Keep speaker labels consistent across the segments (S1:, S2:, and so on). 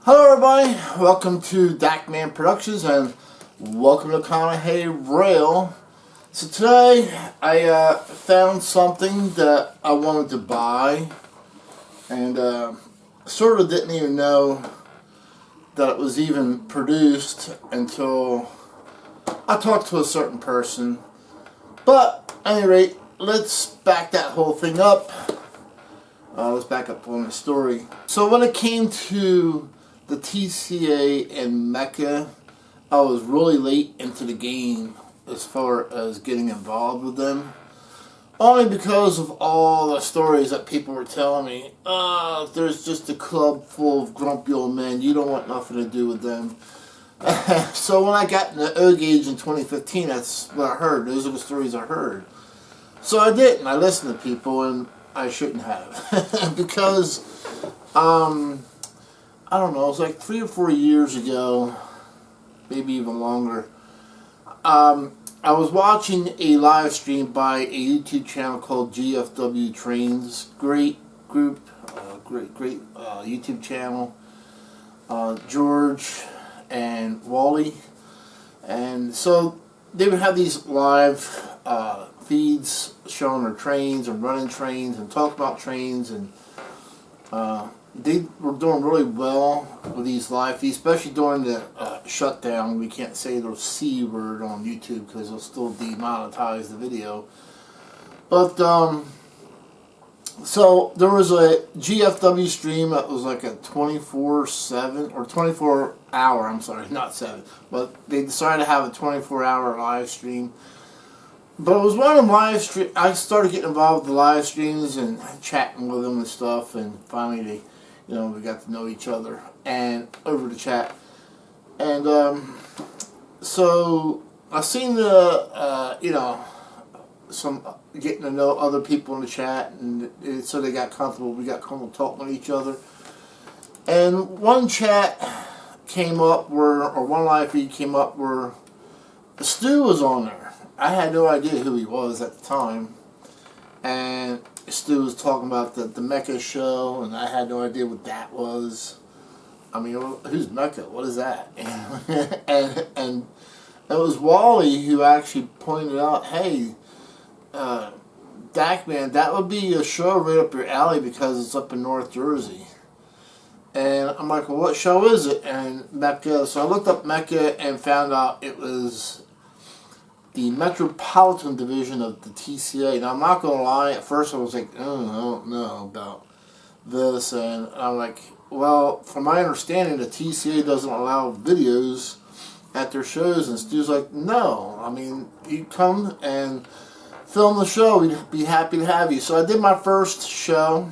S1: Hello everybody, welcome to Dakman Productions and welcome to Conrail. So today I found something that I wanted to buy and sort of didn't even know that it was even produced until I talked to a certain person. But at any rate, let's back that whole thing up. Let's back up on the story. So when it came to the TCA and METCA, I was really late into the game as far as getting involved with them. Only because of all the stories that people were telling me. There's just a club full of grumpy old men. You don't want nothing to do with them. So when I got in the O-Gauge in 2015, that's what I heard. Those are the stories I heard. So I didn't. I listened to people, and I shouldn't have. Because, I don't know, it was like 3 or 4 years ago, maybe even longer. I was watching a live stream by a YouTube channel called GFW Trains. Great group, great YouTube channel. George and Wally. And so they would have these live feeds showing their trains and running trains and talk about trains, and they were doing really well with these live feeds, especially during the shutdown. We can't say the C word on YouTube because they'll still demonetize the video. But so there was a GFW stream that was like a 24/7 or 24-hour. I'm sorry, not 7. But they decided to have a 24-hour live stream. But it was one of them live streams. I started getting involved with the live streams and chatting with them and stuff, and finally they, we got to know each other and over the chat. And so I seen the some getting to know other people in the chat, and so they got comfortable. We got comfortable talking with each other. And one chat came up or one live feed came up where Stu was on there. I had no idea who he was at the time, and Stu was talking about the METCA show, and I had no idea what that was. I mean, who's METCA? What is that? And it was Wally who actually pointed out, hey, Dakman, that would be a show right up your alley because it's up in North Jersey. And I'm like, well, what show is it? And METCA. So I looked up METCA and found out it was the Metropolitan Division of the TCA. Now, I'm not going to lie, at first I was like, oh, I don't know about this. And I'm like, well, from my understanding, the TCA doesn't allow videos at their shows. And Stu's like, no. I mean, you come and film the show, we'd be happy to have you. So I did my first show.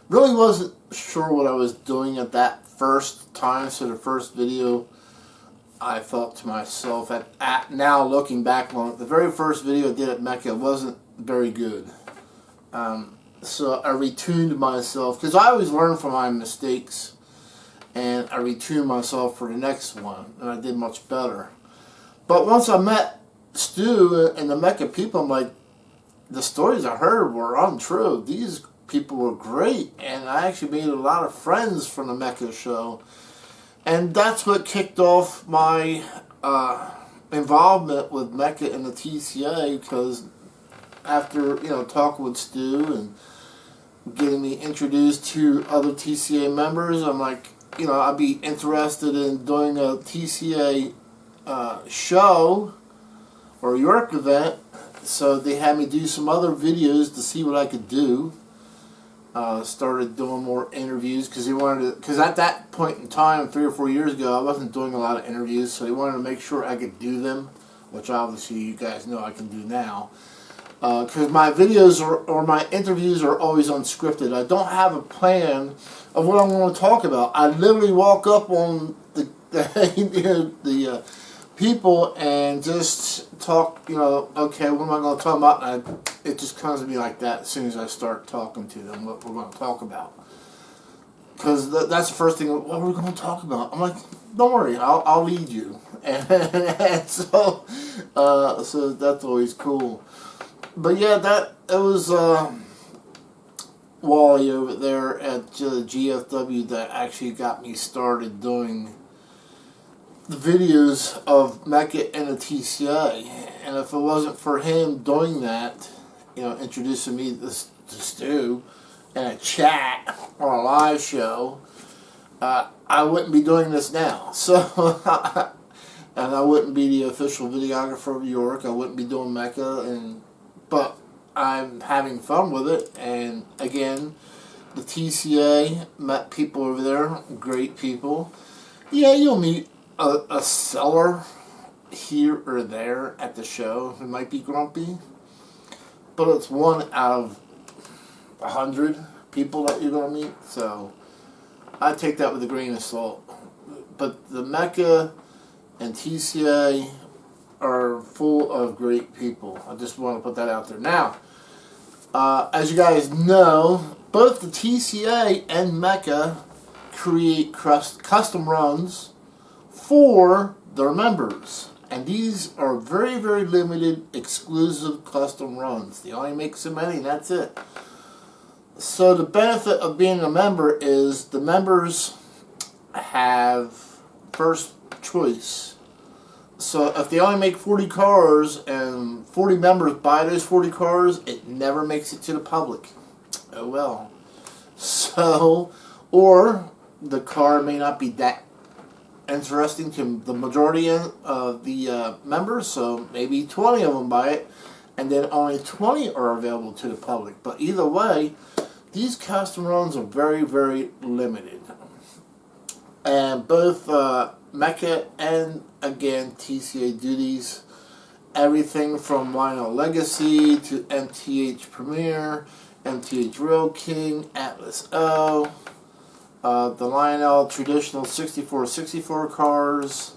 S1: Really wasn't sure what I was doing at that first time. So the first video, I thought to myself, at now looking back on it, the very first video I did at METCA wasn't very good. So I retuned myself, because I always learn from my mistakes, and I retuned myself for the next one, and I did much better. But once I met Stu and the METCA people, I'm like, the stories I heard were untrue. These people were great, and I actually made a lot of friends from the METCA show. And that's what kicked off my involvement with METCA and the TCA, because after, talking with Stu and getting me introduced to other TCA members, I'm like, I'd be interested in doing a TCA show or York event. So they had me do some other videos to see what I could do. Started doing more interviews because they wanted to, because at that point in time, 3 or 4 years ago, I wasn't doing a lot of interviews, so they wanted to make sure I could do them, which obviously you guys know I can do now. Because my videos or my interviews are always unscripted. I don't have a plan of what I'm going to talk about. I literally walk up on the people and just talk, okay, what am I going to talk about? And it just comes to me like that as soon as I start talking to them, what we're going to talk about. Because that's the first thing, what are we going to talk about? I'm like, don't worry, I'll lead you. And so that's always cool. But yeah, it was Wally over there at GFW that actually got me started doing the videos of METCA and the TCA. And if it wasn't for him doing that, you know, introducing me to Stu and a chat on a live show, I wouldn't be doing this now. So, and I wouldn't be the official videographer of York. I wouldn't be doing METCA, but I'm having fun with it. And again, the TCA, met people over there, great people. Yeah, you'll meet a seller here or there at the show who might be grumpy, but it's one out of 100 people that you're going to meet, so I take that with a grain of salt. But the METCA and TCA are full of great people. I just want to put that out there. Now, as you guys know, both the TCA and METCA create custom runs for their members. And these are very, very limited, exclusive custom runs. They only make so many, and that's it. So the benefit of being a member is the members have first choice. So if they only make 40 cars and 40 members buy those 40 cars, it never makes it to the public. Oh well. So, or the car may not be that interesting to the majority of the members, so maybe 20 of them buy it, and then only 20 are available to the public. But either way, these custom runs are very, very limited. And both METCA and, again, TCA do these. Everything from Vinyl Legacy to MTH Premier, MTH Rail King, Atlas O, the Lionel traditional 64 cars.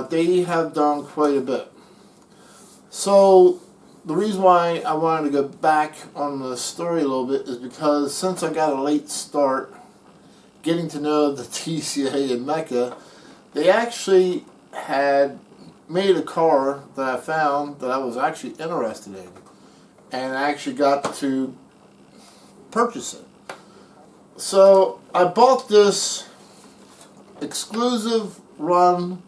S1: They have done quite a bit. So the reason why I wanted to go back on the story a little bit is because since I got a late start getting to know the TCA and METCA, they actually had made a car that I found that I was actually interested in, and I actually got to purchase it. So I bought this exclusive run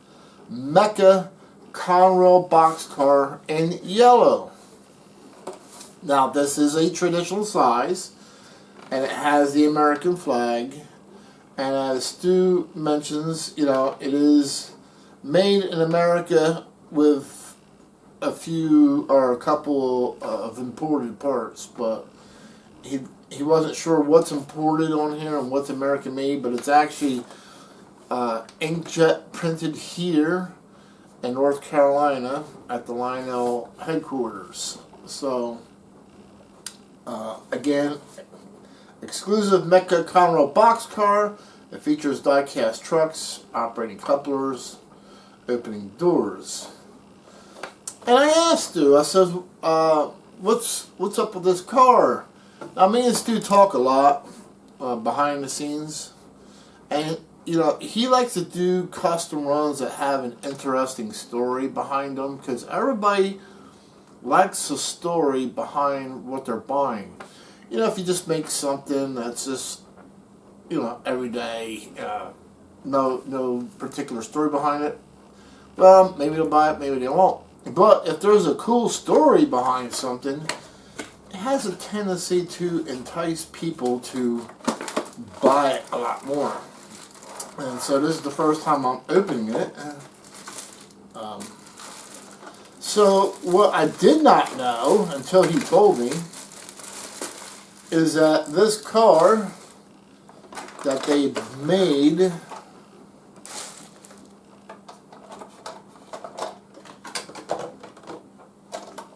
S1: METCA Conrail boxcar in yellow. Now this is a traditional size, and it has the American flag. And as Stu mentions, you know, it is made in America with a few or a couple of imported parts, but he wasn't sure what's imported on here and what's American made, but it's actually inkjet printed here in North Carolina at the Lionel headquarters. So again, exclusive METCA Conrail boxcar. It features die-cast trucks, operating couplers, opening doors. And I asked Stu, I said, what's up with this car? Now, me and Stu talk a lot behind the scenes, and you know, he likes to do custom runs that have an interesting story behind them, because everybody likes a story behind what they're buying. You know, if you just make something that's just, you know, every day, no particular story behind it, well, maybe they'll buy it, maybe they won't. But if there's a cool story behind something, it has a tendency to entice people to buy it a lot more. And so this is the first time I'm opening it. So what I did not know until he told me is that this car that they made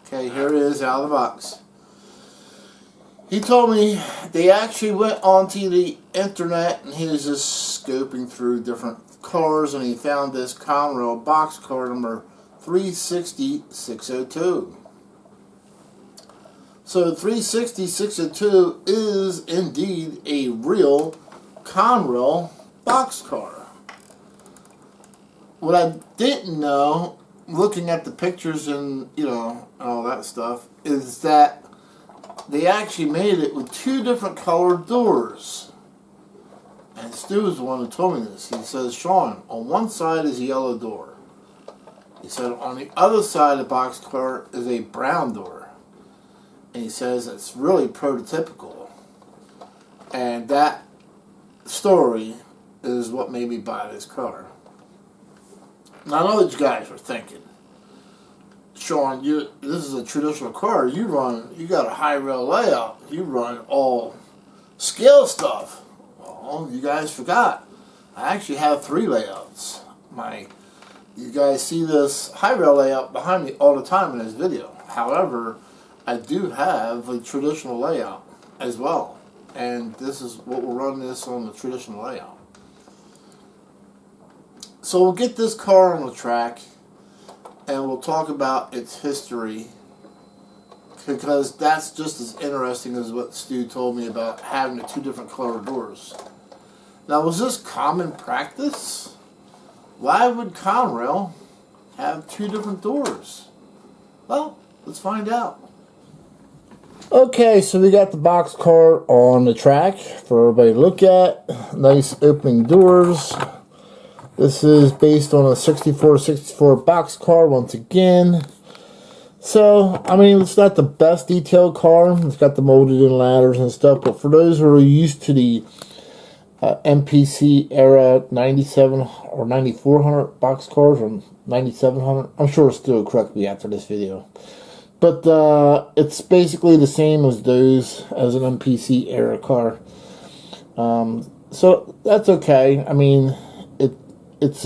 S1: okay, here it is out of the box. He told me they actually went onto the internet and he was just scoping through different cars and he found this Conrail boxcar number 360602. So 360602 is indeed a real Conrail boxcar. What I didn't know, looking at the pictures and, you know, all that stuff, is that they actually made it with 2 different colored doors. And Stu was the one who told me this. He says, Sean, on one side is a yellow door. He said, on the other side of the boxcar is a brown door. And he says, it's really prototypical. And that story is what made me buy this car. Now, I know what you guys are thinking. Sean, this is a traditional car. You got a high rail layout. You run all scale stuff. Well, you guys forgot. I actually have 3 layouts. You guys see this high rail layout behind me all the time in this video. However, I do have a traditional layout as well. And this is what we'll run this on the traditional layout. So we'll get this car on the track and we'll talk about its history, because that's just as interesting as what Stu told me about having the 2 different color doors. Now, was this common practice? Why would Conrail have 2 different doors? Well, let's find out. Okay, so we got the boxcar on the track for everybody to look at. Nice opening doors. This is based on a 64 boxcar once again. So, I mean, it's not the best detailed car. It's got the molded in ladders and stuff, but for those who are used to the MPC era 97 or 9400 boxcars, or 9700, I'm sure Stu will correct me after this video. But it's basically the same as those as an MPC era car. So that's okay. I mean, it's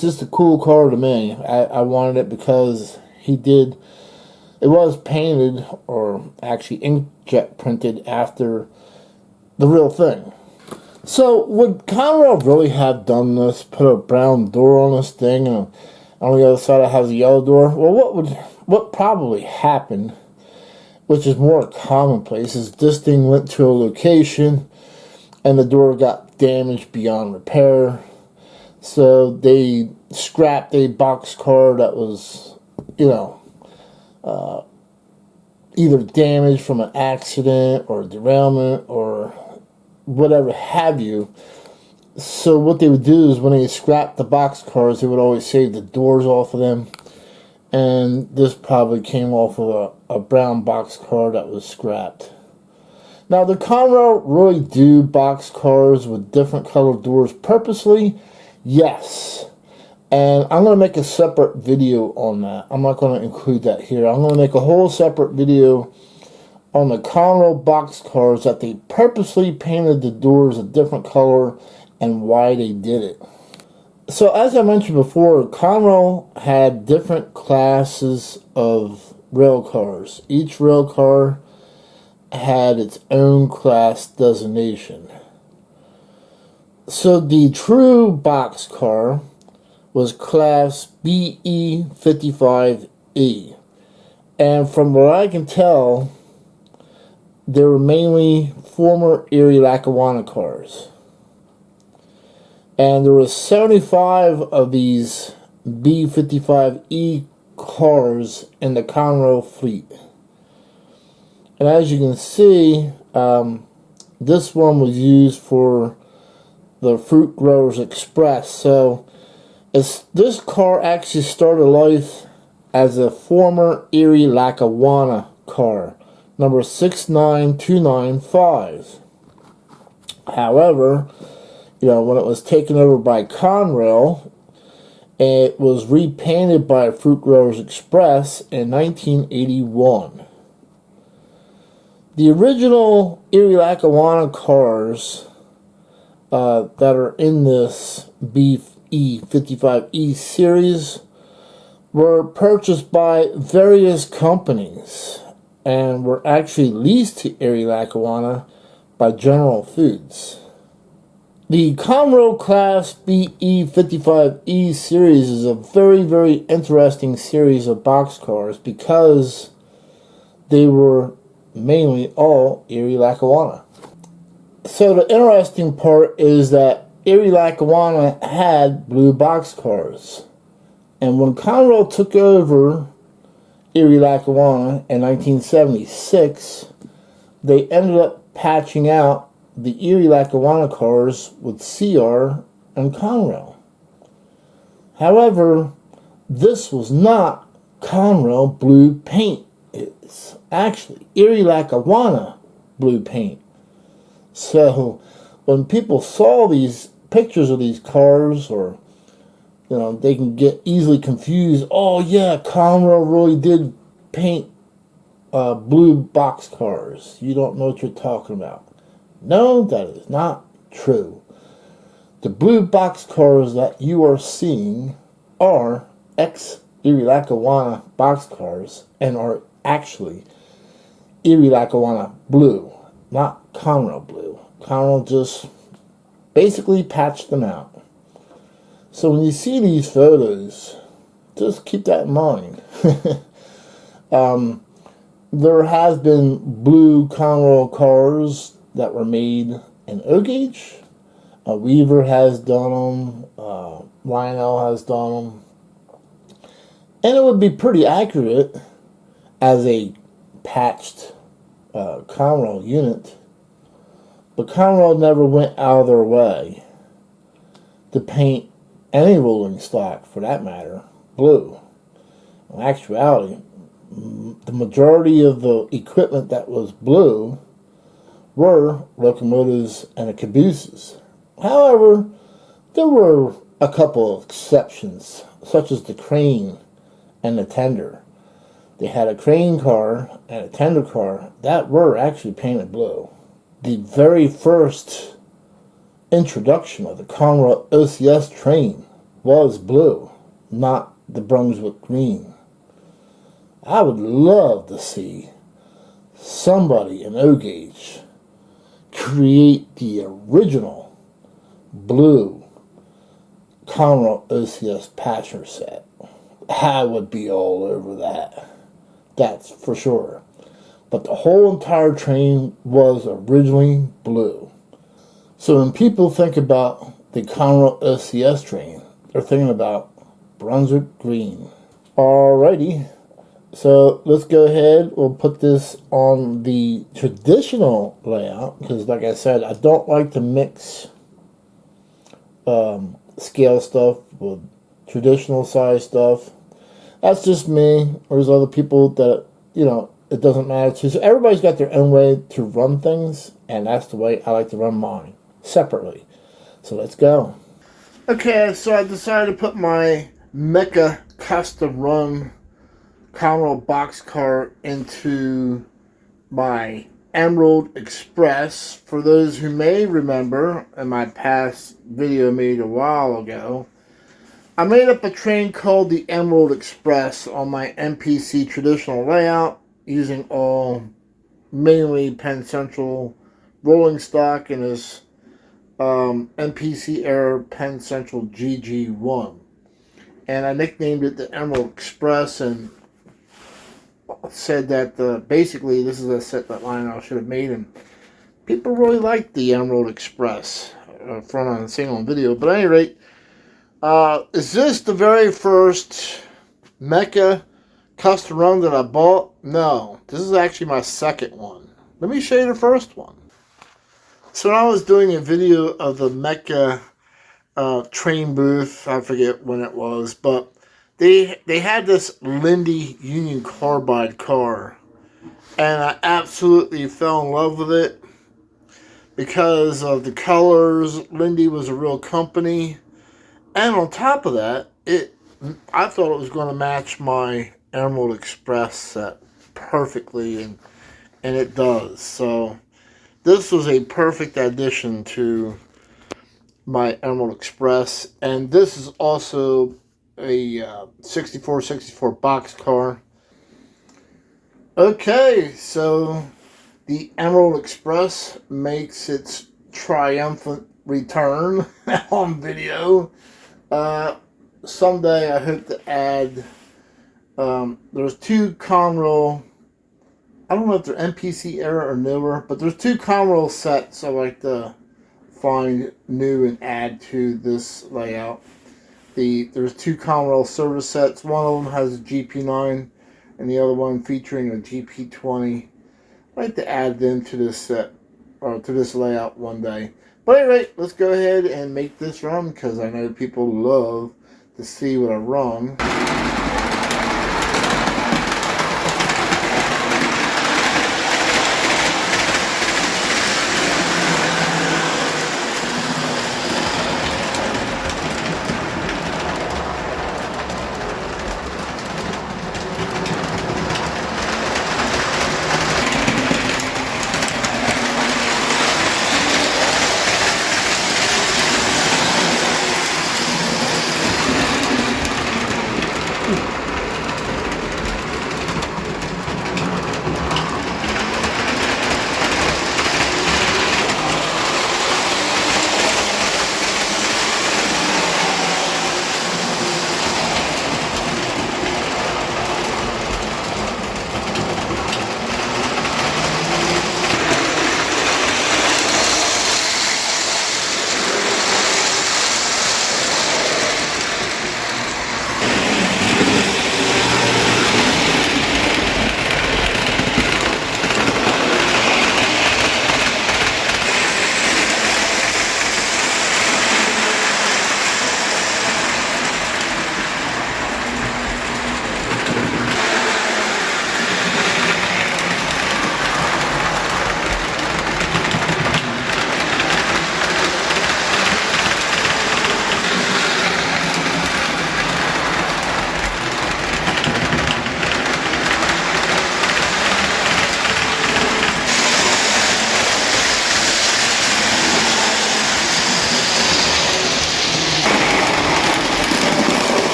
S1: just a cool car to me. I wanted it because it was painted, or actually inkjet printed after the real thing. So would Conrail really have done this? Put a brown door on this thing, and on the other side it has a yellow door? Well, what probably happened, which is more commonplace, is this thing went to a location and the door got damaged beyond repair. So they scrapped a boxcar that was, either damaged from an accident or derailment or whatever have you. So what they would do is when they scrapped the boxcars, they would always save the doors off of them. And this probably came off of a brown boxcar that was scrapped. Now, the Conrail really do boxcars with different colored doors purposely? Yes. And I'm going to make a separate video on that. I'm not going to include that here. I'm going to make a whole separate video on the Conrail boxcars that they purposely painted the doors a different color and why they did it. So as I mentioned before, Conrail had different classes of rail cars. Each rail car had its own class designation. So the true boxcar was class BE55E. And from what I can tell, they were mainly former Erie Lackawanna cars. And there were 75 of these B55E cars in the Conrail fleet. And as you can see, this one was used for the Fruit Growers Express. So this car actually started life as a former Erie Lackawanna car, number 69295. However, when it was taken over by Conrail, it was repainted by Fruit Growers Express in 1981. The original Erie Lackawanna cars that are in this BE55E series were purchased by various companies and were actually leased to Erie Lackawanna by General Foods. The Conrail Class BE55E series is a very, very interesting series of boxcars because they were mainly all Erie Lackawanna. So the interesting part is that Erie Lackawanna had blue boxcars. And when Conrail took over Erie Lackawanna in 1976, they ended up patching out the Erie Lackawanna cars with CR and Conrail. However, this was not Conrail blue paint. It's actually Erie Lackawanna blue paint. So when people saw these pictures of these cars, or they can get easily confused. Oh yeah, Conrail really did paint blue box cars. You don't know what you're talking about. No, that is not true. The blue box cars that you are seeing are ex-Erie Lackawanna box cars and are actually Erie Lackawanna blue, not Conrail blue. Conrail just basically patched them out. So when you see these photos, just keep that in mind. There has been blue Conrail cars that were made in O-Gauge. Weaver has done them. Lionel has done them. And it would be pretty accurate as a patched Conrail unit. But Conrail never went out of their way to paint any rolling stock, for that matter, blue. In actuality, the majority of the equipment that was blue were locomotives and cabooses. However, there were a couple of exceptions, such as the crane and the tender. They had a crane car and a tender car that were actually painted blue. The very first introduction of the Conrail OCS train was blue, not the Brunswick green. I would love to see somebody in O-Gauge create the original blue Conrail OCS passenger set. I would be all over that. That's for sure. But the whole entire train was originally blue. So when people think about the Conrail OCS train, they're thinking about Brunswick green. Alrighty. So let's go ahead. We'll put this on the traditional layout because, like I said, I don't like to mix scale stuff with traditional size stuff. That's just me. There's other people that, it doesn't matter to. So everybody's got their own way to run things, and that's the way I like to run mine, separately. So let's go. Okay, so I decided to put my METCA custom run Conrail boxcar into my Emerald Express. For those who may remember, in my past video made a while ago, I made up a train called the Emerald Express on my MPC traditional layout, using all mainly Penn Central rolling stock in this MPC era Penn Central GG1. And I nicknamed it the Emerald Express, and said that basically this is a set that Lionel should have made, and people really liked the Emerald Express front on single and video. But at any rate, is this the very first METCA custom run that I bought? No, this is actually my second one. Let me show you the first one. So when I was doing a video of the METCA train booth, I forget when it was, but they had this Lindy Union Carbide car, and I absolutely fell in love with it because of the colors. Lindy was a real company, and on top of that, I thought it was going to match my Emerald Express set perfectly, and it does. So this was a perfect addition to my Emerald Express, and this is also a 64 box car. Okay, so the Emerald Express makes its triumphant return on video. Someday I hope to add, there's two Conrail, I don't know if they're MPC era or newer, but there's two Conrail sets I like to find new and add to this layout. There's two Conrail service sets. One of them has a GP9 and the other one featuring a GP20. I'd like to add it into this set, or to this layout one day. But anyway, let's go ahead and make this run, because I know people love to see what I run.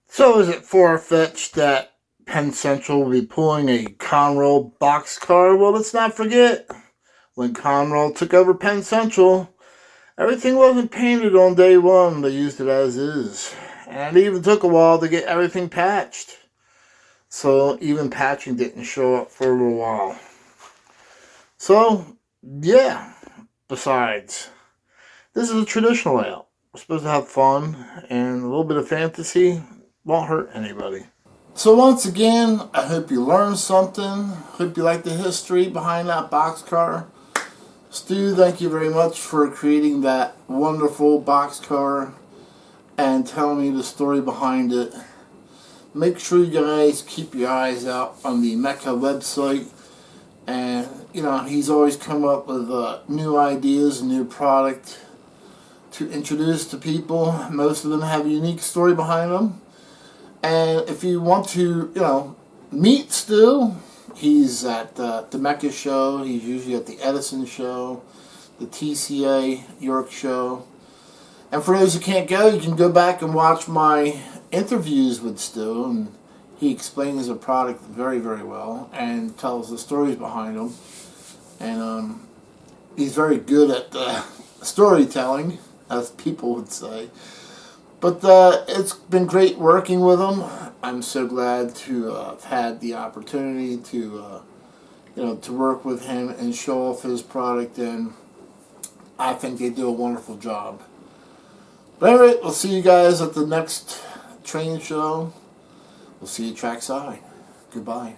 S1: So is it far-fetched that Penn Central will be pulling a Conrail boxcar? Well, let's not forget, when Conrail took over Penn Central, everything wasn't painted on day one. They used it as is. And it even took a while to get everything patched. So even patching didn't show up for a little while. So, yeah. Besides, this is a traditional layout. We're supposed to have fun and a little bit of fantasy. Won't hurt anybody. So once again, I hope you learned something. Hope you like the history behind that boxcar. Stu, thank you very much for creating that wonderful boxcar and telling me the story behind it. Make sure you guys keep your eyes out on the METCA website. And, you know, he's always come up with new ideas, new product to introduce to people. Most of them have a unique story behind them. And if you want to, you know, meet Stu, he's at the METCA show. He's usually at the Edison show, the TCA York show. And for those who can't go, you can go back and watch my interviews with Stu. And he explains the product very, very well and tells the stories behind them. And he's very good at storytelling, as people would say. But it's been great working with him. I'm so glad to have had the opportunity to, you know, to work with him and show off his product, and I think they do a wonderful job. But anyway, we'll see you guys at the next train show. We'll see you trackside. Goodbye.